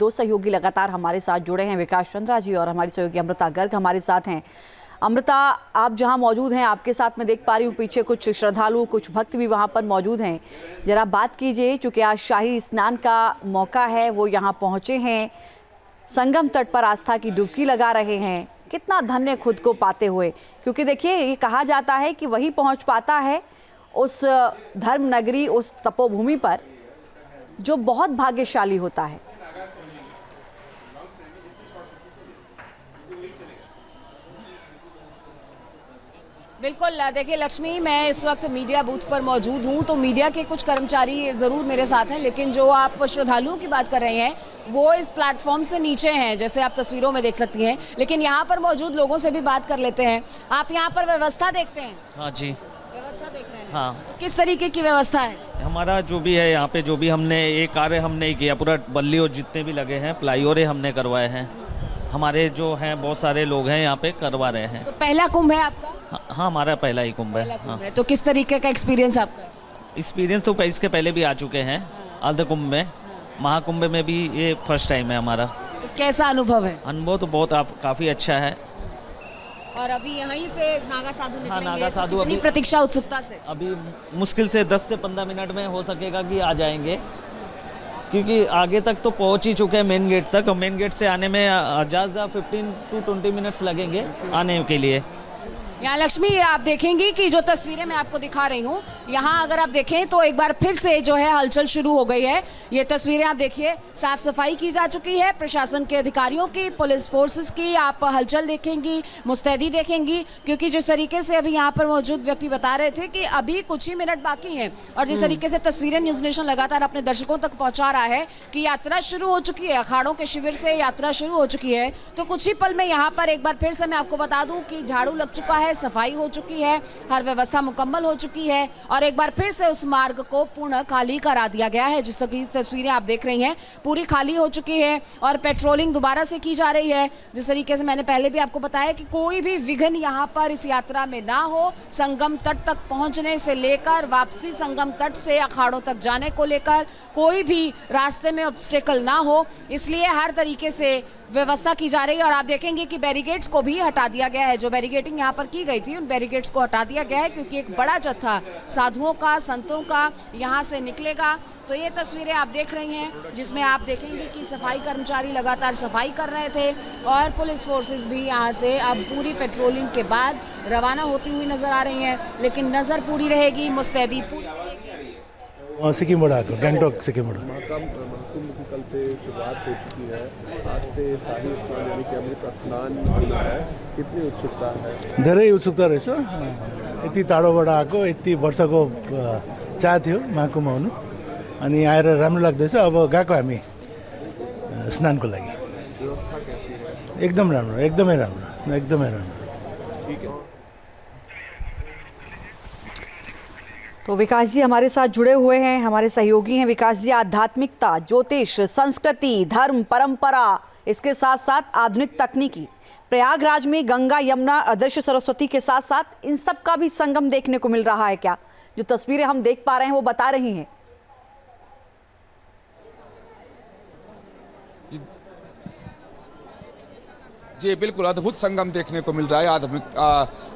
दो सहयोगी लगातार हमारे साथ जुड़े हैं, विकास चंद्रा जी और हमारी सहयोगी अमृता गर्ग हमारे साथ हैं। अमृता, आप जहां मौजूद हैं, आपके साथ मैं देख पा रही हूं पीछे कुछ श्रद्धालु, कुछ भक्त भी वहां पर मौजूद हैं। जरा बात कीजिए, चूंकि आज शाही स्नान का मौका है, वो यहाँ पहुंचे हैं, संगम तट पर आस्था की डुबकी लगा रहे हैं। कितना धन्य खुद को पाते हुए, क्योंकि देखिए ये कहा जाता है कि वही पहुंच पाता है उस धर्म नगरी, उस तपोभूमि पर जो बहुत भाग्यशाली होता है। बिल्कुल, देखिए लक्ष्मी, मैं इस वक्त मीडिया बूथ पर मौजूद हूं, तो मीडिया के कुछ कर्मचारी ज़रूर मेरे साथ हैं, लेकिन जो आप श्रद्धालुओं की बात कर रहे हैं वो इस प्लेटफॉर्म से नीचे हैं, जैसे आप तस्वीरों में देख सकती हैं। लेकिन यहाँ पर मौजूद लोगों से भी बात कर लेते हैं। आप यहाँ पर व्यवस्था देखते हैं? हाँ जी, व्यवस्था देख रहे हैं। हाँ। तो किस तरीके की व्यवस्था है? हमारा जो भी है यहाँ पे, जो भी हमने ये कार्य हमने ही किया, पूरा बल्ली और जितने भी लगे हैं फ्लाईओवर हमने करवाए हैं। हमारे जो हैं बहुत सारे लोग हैं यहाँ पे करवा रहे हैं। तो पहला कुंभ है आपका? हाँ, हमारा पहला ही कुंभ है। हाँ। तो किस तरीके का एक्सपीरियंस आपका? एक्सपीरियंस तो इसके पहले भी आ चुके हैं, अर्ध कुंभ में, महाकुंभ में भी ये फर्स्ट टाइम है हमारा। तो कैसा अनुभव है? अनुभव तो बहुत काफ़ी अच्छा है। और अभी यहीं से नागा साधु निकलेंगे? नागा साधु अभी प्रतीक्षा उत्सुकता से? अभी मुश्किल से 10 से 15 मिनट में हो सकेगा कि आ जाएंगे, क्योंकि आगे तक तो पहुंच ही चुके हैं मेन गेट तक, और मेन गेट से आने में ज़्यादा 15 to 20 मिनट्स लगेंगे आने के लिए। यहाँ लक्ष्मी, आप देखेंगी कि जो तस्वीरें मैं आपको दिखा रही हूँ, यहाँ अगर आप देखें तो एक बार फिर से जो है हलचल शुरू हो गई है। ये तस्वीरें आप देखिए, साफ सफाई की जा चुकी है, प्रशासन के अधिकारियों की, पुलिस फोर्सेस की आप हलचल देखेंगी, मुस्तैदी देखेंगी, क्योंकि जिस तरीके से अभी यहाँ पर मौजूद व्यक्ति बता रहे थे कि अभी कुछ ही मिनट बाकी हैं, और जिस तरीके से तस्वीरें न्यूज़ नेशन लगातार अपने दर्शकों तक पहुँचा रहा है कि यात्रा शुरू हो चुकी है, अखाड़ों के शिविर से यात्रा शुरू हो चुकी है। तो कुछ ही पल में यहाँ पर एक बार फिर से मैं आपको बता दूँ कि झाड़ू लग चुका है, सफाई हो चुकी है, हर व्यवस्था मुकम्मल हो चुकी है, और एक बार फिर से उस मार्ग को पूर्ण खाली करा दिया गया है। जिस तरह की तस्वीरें आप देख रही हैं, पूरी खाली हो चुकी है और पेट्रोलिंग दोबारा से की जा रही है। जिस तरीके से मैंने पहले भी आपको बताया कि कोई भी विघ्न यहाँ पर इस यात्रा में ना हो, संगम तट तक पहुँचने से लेकर वापसी संगम तट से अखाड़ों तक जाने को लेकर कोई भी रास्ते में ऑब्स्टेकल ना हो, इसलिए हर तरीके से व्यवस्था की जा रही है। और आप देखेंगे कि बैरिकेड्स को भी हटा दिया गया है। जो बैरिकेडिंग यहाँ पर की गई थी, उन बैरिकेड्स को हटा दिया गया है, क्योंकि एक बड़ा जत्था साधुओं का, संतों का यहाँ से निकलेगा। तो ये तस्वीरें आप देख रही हैं, जिसमें आप देखेंगे कि सफाई कर्मचारी लगातार सफाई कर रहे थे, और पुलिस फोर्सेस भी यहाँ से अब पूरी पेट्रोलिंग के बाद रवाना होती हुई नजर आ रही हैं। लेकिन नजर पूरी रहेगी, मुस्तैदी पूरी रहेगी। सिक्किमबाट आएको, गान्तोक सिक्किमबाट। कुंभ की कल से शुरुआत हो चुकी है, आज से शाही स्नान यानी कि अमृत स्नान होना है, कितनी उत्सुकता है? धेरै उत्सुकता रहेछ। यति टाढोबाट आएको, यति वर्षको चाह थियो महाकुम्भ आउनु, अनि आएर राम्रो लाग्दैछ। अब गएको हामी स्नानको लागि। व्यवस्था कैसी है? एकदम राम्रो, एकदमै राम्रो, एकदमै राम्रो। ठीक है। तो विकास जी हमारे साथ जुड़े हुए हैं, हमारे सहयोगी हैं। विकास जी, आध्यात्मिकता, ज्योतिष, संस्कृति, धर्म, परंपरा, इसके साथ साथ आधुनिक तकनीकी, प्रयागराज में गंगा, यमुना, अदृश्य सरस्वती के साथ साथ इन सब का भी संगम देखने को मिल रहा है क्या? जो तस्वीरें हम देख पा रहे हैं वो बता रही हैं। जी बिल्कुल, अद्भुत संगम देखने को मिल रहा है।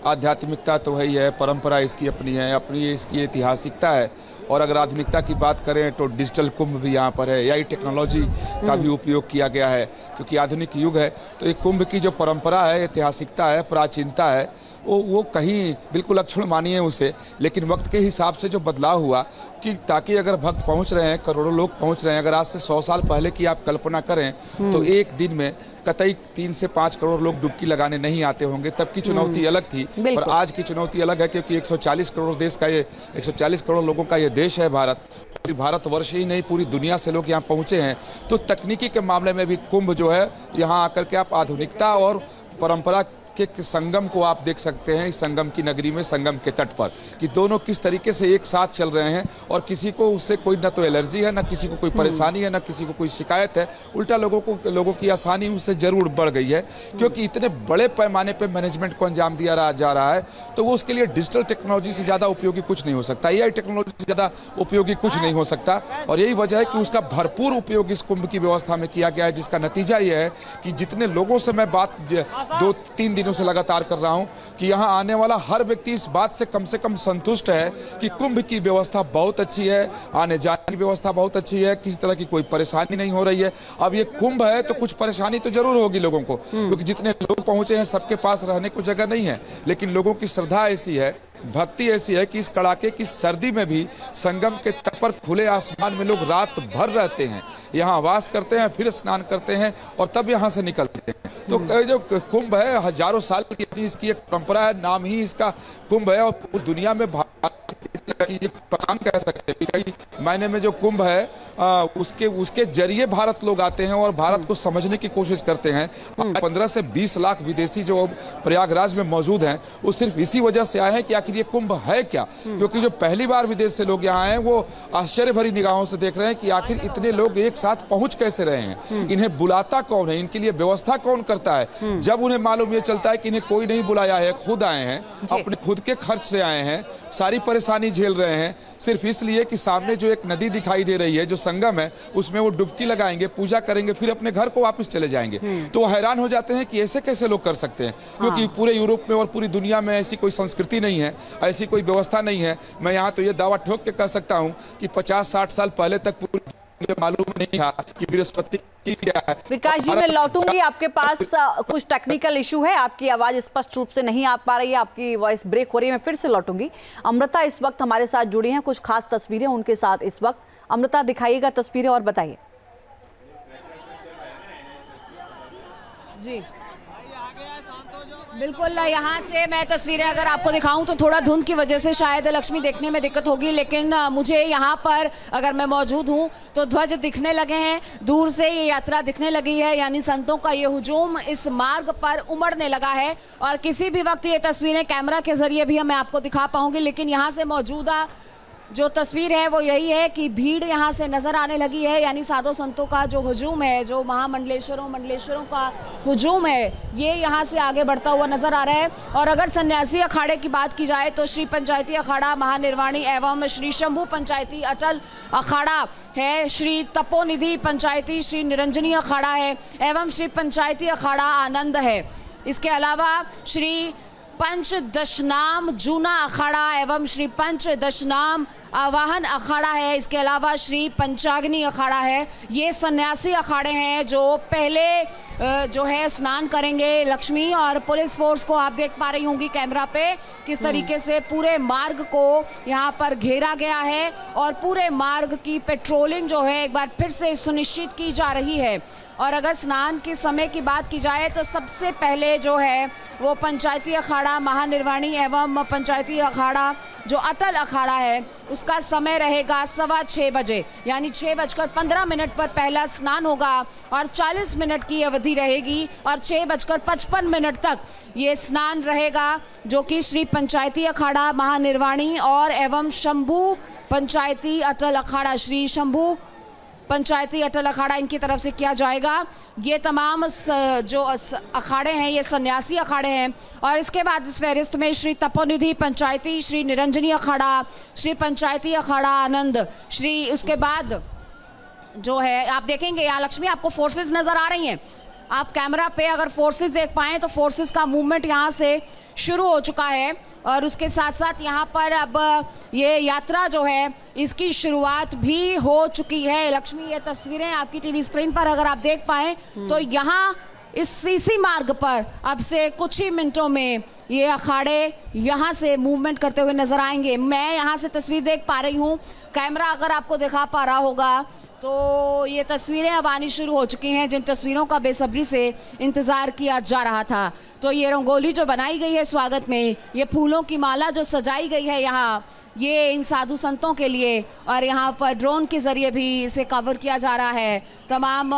आध्यात्मिकता तो वही है, परंपरा इसकी अपनी है, अपनी इसकी ऐतिहासिकता है। और अगर आधुनिकता की बात करें तो डिजिटल कुंभ भी यहाँ पर है, एआई टेक्नोलॉजी का भी उपयोग किया गया है, क्योंकि आधुनिक युग है। तो एक कुंभ की जो परंपरा है, ऐतिहासिकता है, प्राचीनता है, वो कहीं बिल्कुल अक्षुण्ण मानिए उसे, लेकिन वक्त के हिसाब से जो बदलाव हुआ कि ताकि अगर भक्त पहुंच रहे हैं, करोड़ों लोग पहुंच रहे हैं, अगर आज से 100 साल पहले की आप कल्पना करें तो एक दिन में कतई 3 से 5 करोड़ लोग डुबकी लगाने नहीं आते होंगे। तब की चुनौती अलग थी, और आज की चुनौती अलग है, क्योंकि 140 करोड़ देश का ये 140 करोड़ लोगों का ये देश है भारत। भारतवर्ष ही नहीं, पूरी दुनिया से लोग यहाँ पहुँचे हैं। तो तकनीकी के मामले में भी कुंभ जो है, यहाँ आकर के आप आधुनिकता और परंपरा एक संगम को आप देख सकते हैं इस संगम की नगरी में, संगम के तट पर, कि दोनों किस तरीके से एक साथ चल रहे हैं और किसी को उससे कोई न तो एलर्जी है, न किसी को कोई परेशानी है, न किसी को कोई शिकायत है। उल्टा लोगों की आसानी उससे जरूर बढ़ गई है, क्योंकि इतने बड़े पैमाने पर मैनेजमेंट को अंजाम दिया जा रहा है, तो वो उसके लिए डिजिटल टेक्नोलॉजी से ज़्यादा उपयोगी कुछ नहीं हो सकता, एआई टेक्नोलॉजी से ज़्यादा उपयोगी कुछ नहीं हो सकता। और यही वजह है कि उसका भरपूर उपयोग इस कुंभ की व्यवस्था में किया गया है, जिसका नतीजा ये है कि जितने लोगों से मैं बात 2-3 दिनों से लगातार कर रहा हूं कि यहां आने वाला हर व्यक्ति इस बात से कम संतुष्ट है कि कुंभ की व्यवस्था बहुत अच्छी है, आने जाने की व्यवस्था बहुत अच्छी है, किसी तरह की कोई परेशानी नहीं हो रही है। अब ये कुंभ है तो कुछ परेशानी तो जरूर होगी लोगों को, क्योंकि जितने लोग पहुंचे हैं सबके पास रहने को जगह नहीं है, लेकिन लोगों की श्रद्धा ऐसी है, भक्ति ऐसी है कि इस कड़ाके की सर्दी में भी संगम के तट पर खुले आसमान में लोग रात भर रहते हैं, यहाँ वास करते हैं, फिर स्नान करते हैं और तब यहाँ से निकलते हैं। तो जो कुंभ है हजारों साल की अपनी इसकी एक परंपरा है, नाम ही इसका कुंभ है, और पूरी दुनिया में की पहचान कह सकते हैं। कई मायने में जो कुंभ है उसके जरिए भारत लोग आते हैं और भारत को समझने की कोशिश करते हैं। 15 से 20 लाख विदेशी जो प्रयागराज में मौजूद हैं वो सिर्फ इसी वजह से आए हैं कि आखिर ये कुंभ है क्या, क्योंकि जो पहली बार विदेश से लोग यहाँ आए हैं वो आश्चर्य भरी निगाहों से देख रहे हैं कि आखिर इतने लोग एक साथ पहुंच कैसे रहे हैं, इन्हें बुलाता कौन है, इनके लिए व्यवस्था कौन करता है। जब उन्हें मालूम ये चलता है कि इन्हें कोई नहीं बुलाया है, खुद आए हैं, अपने खुद के खर्च से आए हैं, सारी परेशानी झेल रहे हैं, सिर्फ इसलिए कि सामने जो एक नदी दिखाई दे रही है, जो संगम है, उसमें वो डुबकी लगाएंगे, पूजा करेंगे, फिर अपने घर को वापस चले जाएंगे। तो वो हैरान हो जाते हैं कि ऐसे कैसे लोग कर सकते हैं, क्योंकि पूरे यूरोप में और पूरी दुनिया में ऐसी कोई संस्कृति नहीं है, ऐसी कोई व्यवस्था नहीं है। मैं यहाँ तो ये दावा ठोक के कह सकता हूँ कि 50-60 साल पहले तक पूरी मालूम नहीं था कि बृहस्पति क्या है। विकास जी, मैं लौटूंगी आपके पास, कुछ टेक्निकल इशू है, आपकी आवाज स्पष्ट रूप से नहीं आ पा रही है, आपकी वॉइस ब्रेक हो रही है, मैं फिर से लौटूंगी। अमृता इस वक्त हमारे साथ जुड़ी हैं, कुछ खास तस्वीरें उनके साथ इस वक्त। अमृता, दिखाइएगा तस्वीरें और बताइए। जी बिल्कुल, यहाँ से मैं तस्वीरें अगर आपको दिखाऊं तो थोड़ा धुंध की वजह से शायद लक्ष्मी देखने में दिक्कत होगी, लेकिन मुझे यहाँ पर अगर मैं मौजूद हूँ तो ध्वज दिखने लगे हैं, दूर से ये यात्रा दिखने लगी है, यानी संतों का ये हुजूम इस मार्ग पर उमड़ने लगा है। और किसी भी वक्त ये तस्वीरें कैमरा के जरिए भी मैं आपको दिखा पाऊंगी, लेकिन यहाँ से मौजूदा जो तस्वीर है वो यही है कि भीड़ यहाँ से नजर आने लगी है, यानी साधु संतों का जो हुजूम है, जो मंडलेश्वरों का हुजूम है, ये यहाँ से आगे बढ़ता हुआ नजर आ रहा है। और अगर सन्यासी अखाड़े की बात की जाए तो श्री पंचायती अखाड़ा महानिर्वाणी एवं श्री शंभू पंचायती अटल अखाड़ा है, श्री तपोनिधि पंचायती श्री निरंजनी अखाड़ा है, एवं श्री पंचायती अखाड़ा आनंद है। इसके अलावा श्री पंच दशनाम जूना अखाड़ा एवं श्री पंच दशनाम आवाहन अखाड़ा है। इसके अलावा श्री पंचाग्नि अखाड़ा है। ये सन्यासी अखाड़े हैं जो पहले जो है स्नान करेंगे। लक्ष्मी और पुलिस फोर्स को आप देख पा रही होंगी कैमरा पे किस तरीके से पूरे मार्ग को यहाँ पर घेरा गया है और पूरे मार्ग की पेट्रोलिंग जो है एक बार फिर से सुनिश्चित की जा रही है। और अगर स्नान के समय की बात की जाए तो सबसे पहले जो है वो पंचायती अखाड़ा महानिर्वाणी एवं पंचायती अखाड़ा जो अटल अखाड़ा है उसका समय रहेगा 6:15 बजे, यानी 6:15 पर पहला स्नान होगा और 40 मिनट की अवधि रहेगी और 6:55 तक ये स्नान रहेगा, जो कि श्री पंचायती अखाड़ा महानिर्वाणी और एवं शंभू पंचायती अटल अखाड़ा, श्री शंभू पंचायती अटल अखाड़ा इनकी तरफ से किया जाएगा। ये तमाम जो अखाड़े हैं ये सन्यासी अखाड़े हैं। और इसके बाद इस फहरिस्त में श्री तपोनिधि पंचायती, श्री निरंजनी अखाड़ा, श्री पंचायती अखाड़ा आनंद, श्री उसके बाद जो है आप देखेंगे यहाँ लक्ष्मी आपको फोर्सेस नज़र आ रही हैं। आप कैमरा पे अगर फोर्सेस देख पाएँ तो फोर्सेस का मूवमेंट यहाँ से शुरू हो चुका है और उसके साथ साथ यहाँ पर अब ये यात्रा जो है इसकी शुरुआत भी हो चुकी है। लक्ष्मी ये तस्वीरें आपकी टीवी स्क्रीन पर अगर आप देख पाएं तो यहाँ इसी मार्ग पर अब से कुछ ही मिनटों में ये अखाड़े यहाँ से मूवमेंट करते हुए नजर आएंगे। मैं यहाँ से तस्वीर देख पा रही हूँ, कैमरा अगर आपको दिखा पा रहा होगा तो ये तस्वीरें अब आनी शुरू हो चुकी हैं जिन तस्वीरों का बेसब्री से इंतज़ार किया जा रहा था। तो ये रंगोली जो बनाई गई है स्वागत में, ये फूलों की माला जो सजाई गई है यहाँ, ये इन साधु संतों के लिए, और यहाँ पर ड्रोन के ज़रिए भी इसे कवर किया जा रहा है। तमाम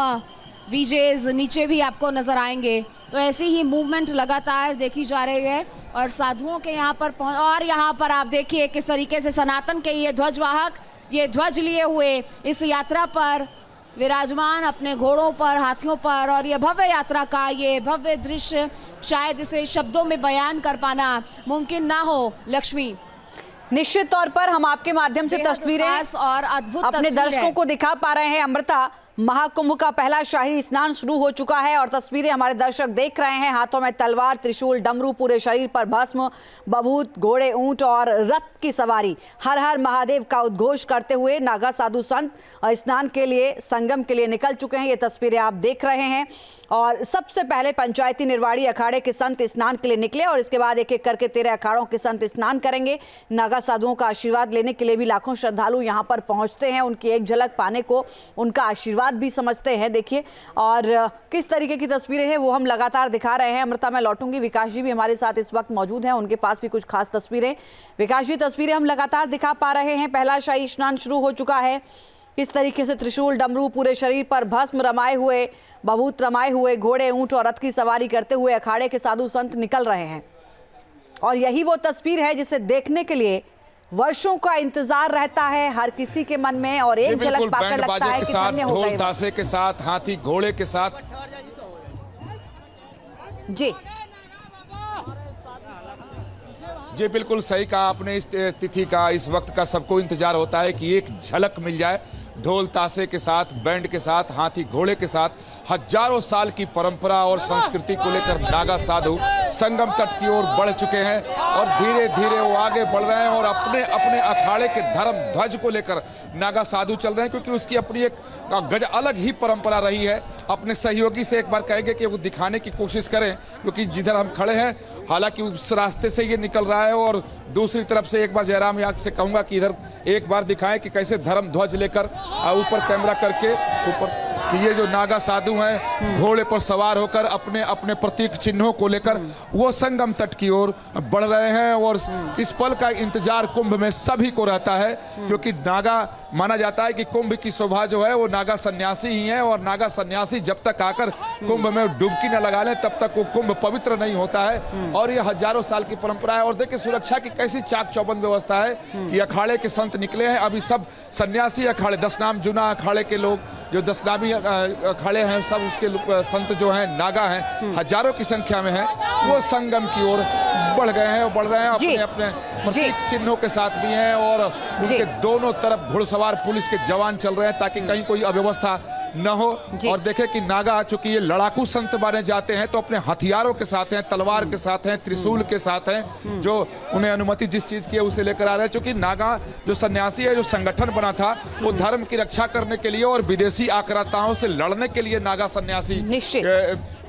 वीजेज नीचे भी आपको नजर आएंगे। तो ऐसी ही मूवमेंट लगातार देखी जा रही है और साधुओं के यहाँ पर और यहाँ पर आप देखिए किस तरीके से सनातन के ये ध्वजवाहक ये ध्वज लिए हुए इस यात्रा पर विराजमान अपने घोड़ों पर, हाथियों पर, और ये भव्य यात्रा का ये भव्य दृश्य शायद इसे शब्दों में बयान कर पाना मुमकिन ना हो। लक्ष्मी, निश्चित तौर पर हम आपके माध्यम से तस्वीरें और अद्भुत अपने दर्शकों को दिखा पा रहे हैं। अमृता, महाकुंभ का पहला शाही स्नान शुरू हो चुका है और तस्वीरें हमारे दर्शक देख रहे हैं। हाथों में तलवार, त्रिशूल, डमरू, पूरे शरीर पर भस्म, बभूत, घोड़े, ऊंट और रथ की सवारी, हर हर महादेव का उद्घोष करते हुए नागा साधु संत स्नान के लिए, संगम के लिए निकल चुके हैं। ये तस्वीरें आप देख रहे हैं और सबसे पहले पंचायती निर्वाड़ी अखाड़े के संत स्नान के लिए निकले और इसके बाद एक एक करके 13 अखाड़ों के संत स्नान करेंगे। नागा साधुओं का आशीर्वाद लेने के लिए भी लाखों श्रद्धालु यहाँ पर पहुँचते हैं, उनकी एक झलक पाने को उनका आशीर्वाद भी समझते हैं। देखिए और किस तरीके की तस्वीरें हैं वो हम लगातार दिखा रहे हैं। अमृता, मैं लौटूंगी, विकास जी भी हमारे साथ इस वक्त मौजूद हैं, उनके पास भी कुछ खास तस्वीरें। विकास जी, तस्वीरें हम लगातार दिखा पा रहे हैं। पहला शाही स्नान शुरू हो चुका है। किस तरीके से त्रिशूल, डमरू, पूरे शरीर पर भस्म रमाए हुए, बभूत रमाए हुए, घोड़े, ऊंट और रथ की सवारी करते हुए अखाड़े के साधु संत निकल रहे हैं और यही वो तस्वीर है जिसे देखने के लिए वर्षों का इंतजार रहता है हर किसी के मन में और एक झलक पाकर लगता है कि धन्य हो गए। ढोल ताशे के साथ, हाथी घोड़े के साथ। जी जी बिल्कुल सही कहा आपने। इस तिथि का, इस वक्त का सबको इंतजार होता है कि एक झलक मिल जाए। ढोल ताशे के साथ, बैंड के साथ, हाथी घोड़े के साथ, हजारों साल की परंपरा और संस्कृति को लेकर नागा साधु संगम तट की ओर बढ़ चुके हैं और धीरे धीरे वो आगे बढ़ रहे हैं और अपने अपने अखाड़े के धर्म ध्वज को लेकर नागा साधु चल रहे हैं, क्योंकि उसकी अपनी एक गज अलग ही परंपरा रही है। अपने सहयोगी से एक बार कहेंगे कि वो दिखाने की कोशिश करें, क्योंकि जिधर हम खड़े हैं हालांकि उस रास्ते से ये निकल रहा है और दूसरी तरफ से एक बार जयराम याग से कहूंगा कि इधर एक बार दिखाएं कि कैसे धर्म ध्वज लेकर ऊपर कैमरा करके ऊपर कि ये जो नागा साधु हैं घोड़े पर सवार होकर अपने अपने प्रतीक चिन्हों को लेकर वो संगम तट की ओर बढ़ रहे हैं और इस पल का इंतजार कुंभ में सभी को रहता है, क्योंकि नागा माना जाता है कि कुंभ की शोभा जो है वो नागा सन्यासी ही है और नागा सन्यासी जब तक आकर कुंभ में डुबकी न लगा लें तब तक वो कुंभ पवित्र नहीं होता है। और ये हजारों साल की परंपरा है। और देखिए सुरक्षा की कैसी चाक चौबंद व्यवस्था है कि अखाड़े के संत निकले हैं। अभी सब सन्यासी अखाड़े, 10 नाम जुना अखाड़े के लोग जो 10 नामी अखाड़े हैं, सब उसके संत जो हैं नागा हैं, हजारों की संख्या में है, वो संगम की ओर बढ़ गए हैं और बढ़ रहे हैं। अपने अपने प्रतीक चिन्हों के साथ भी हैं और उनके दोनों तरफ घुड़सवार पुलिस के जवान चल रहे हैं ताकि कहीं कोई अव्यवस्था न हो। और देखे कि नागा चूंकि ये लड़ाकू संत माने जाते हैं तो अपने हथियारों के साथ हैं, तलवार के साथ हैं, त्रिशूल के साथ हैं, जो उन्हें अनुमति जिस चीज की है उसे लेकर आ रहे हैं। चूंकि नागा जो सन्यासी है, जो संगठन बना था वो धर्म की रक्षा करने के लिए और विदेशी आक्रांताओं से लड़ने के लिए नागा सन्यासी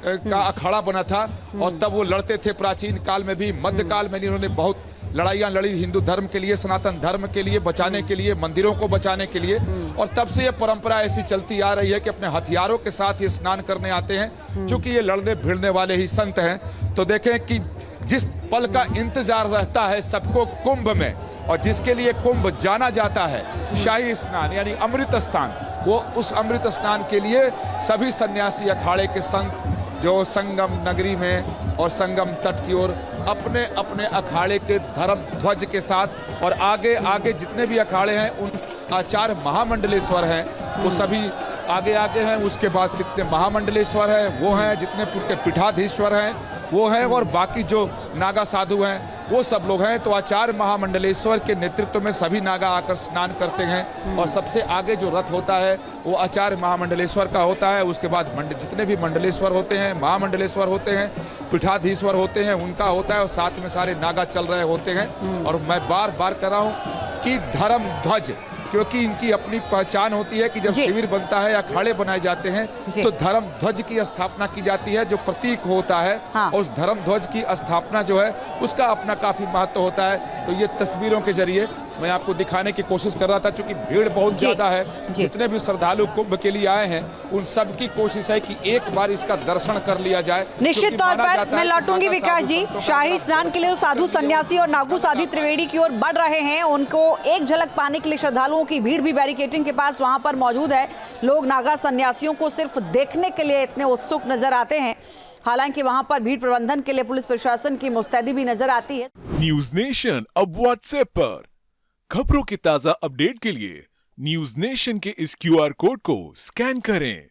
का अखाड़ा बना था और तब वो लड़ते थे। प्राचीन काल में भी, मध्यकाल में इन्होंने बहुत लड़ाइयाँ लड़ी हिंदू धर्म के लिए, सनातन धर्म के लिए बचाने के लिए, मंदिरों को बचाने के लिए। और तब से ये परंपरा ऐसी चलती आ रही है कि अपने हथियारों के साथ ये स्नान करने आते हैं, क्योंकि ये लड़ने भिड़ने वाले ही संत हैं। तो देखें कि जिस पल का इंतजार रहता है सबको कुंभ में और जिसके लिए कुंभ जाना जाता है, शाही स्नान यानी अमृत स्नान, वो उस अमृत स्नान के लिए सभी सन्यासी अखाड़े के संत जो संगम नगरी में और संगम तट की ओर अपने अपने अखाड़े के धर्म ध्वज के साथ और आगे आगे जितने भी अखाड़े हैं उन आचार्य महामंडलेश्वर हैं वो सभी आगे आगे हैं। उसके बाद जितने महामंडलेश्वर हैं वो हैं, जितने पीठाधीश्वर हैं वो हैं और बाकी जो नागा साधु हैं वो सब लोग हैं। तो आचार्य महामंडलेश्वर के नेतृत्व में सभी नागा आकर स्नान करते हैं और सबसे आगे जो रथ होता है वो आचार्य महामंडलेश्वर का होता है। उसके बाद जितने भी मंडलेश्वर होते हैं, महामंडलेश्वर होते हैं, पीठाधीश्वर होते हैं, उनका होता है और साथ में सारे नागा चल रहे होते हैं। और मैं बार बार कह रहा हूँ कि धर्म ध्वज, क्योंकि इनकी अपनी पहचान होती है कि जब शिविर बनता है, अखाड़े बनाए जाते हैं तो धर्म ध्वज की स्थापना की जाती है जो प्रतीक होता है। और उस धर्म ध्वज की स्थापना जो है उसका अपना काफी महत्व होता है। तो तो ये तस्वीरों के जरिए मैं आपको दिखाने की कोशिश कर रहा था, क्योंकि भीड़ बहुत जी, ज्यादा है। जी। जितने भी श्रद्धालु कुंभ के लिए आए हैं उन सबकी कोशिश है कि एक बार इसका दर्शन कर लिया जाए। निश्चित क्योंकि तौर माना पर जाता मैं है कि लौटूंगी माता विकास साधु जी। संतों का शाही आगमन स्नान के लिए साधु सन्यासी और नागू साधी त्रिवेणी की ओर बढ़ रहे हैं। उनको एक झलक पाने के लिए श्रद्धालुओं की भीड़ भी बैरिकेडिंग के पास वहां पर मौजूद है। लोग नागा सन्यासियों को सिर्फ देखने के लिए इतने उत्सुक नजर आते हैं। हालांकि वहां पर भीड़ प्रबंधन के लिए पुलिस प्रशासन की मुस्तैदी भी नजर आती है। न्यूज नेशन अब व्हाट्सएप पर खबरों की ताजा अपडेट के लिए न्यूज नेशन के इस QR कोड को स्कैन करें।